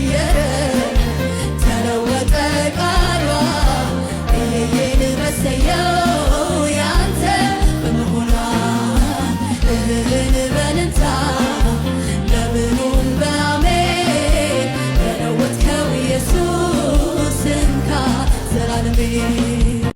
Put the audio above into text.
ቀየረ ተለወጠ ቃሏ እየየን በሰየው ያንተ በመሆኗ እህልን በልንታ ለምኑም በአሜን በለወጥከው ኢየሱስ እንካ ዘላለሜ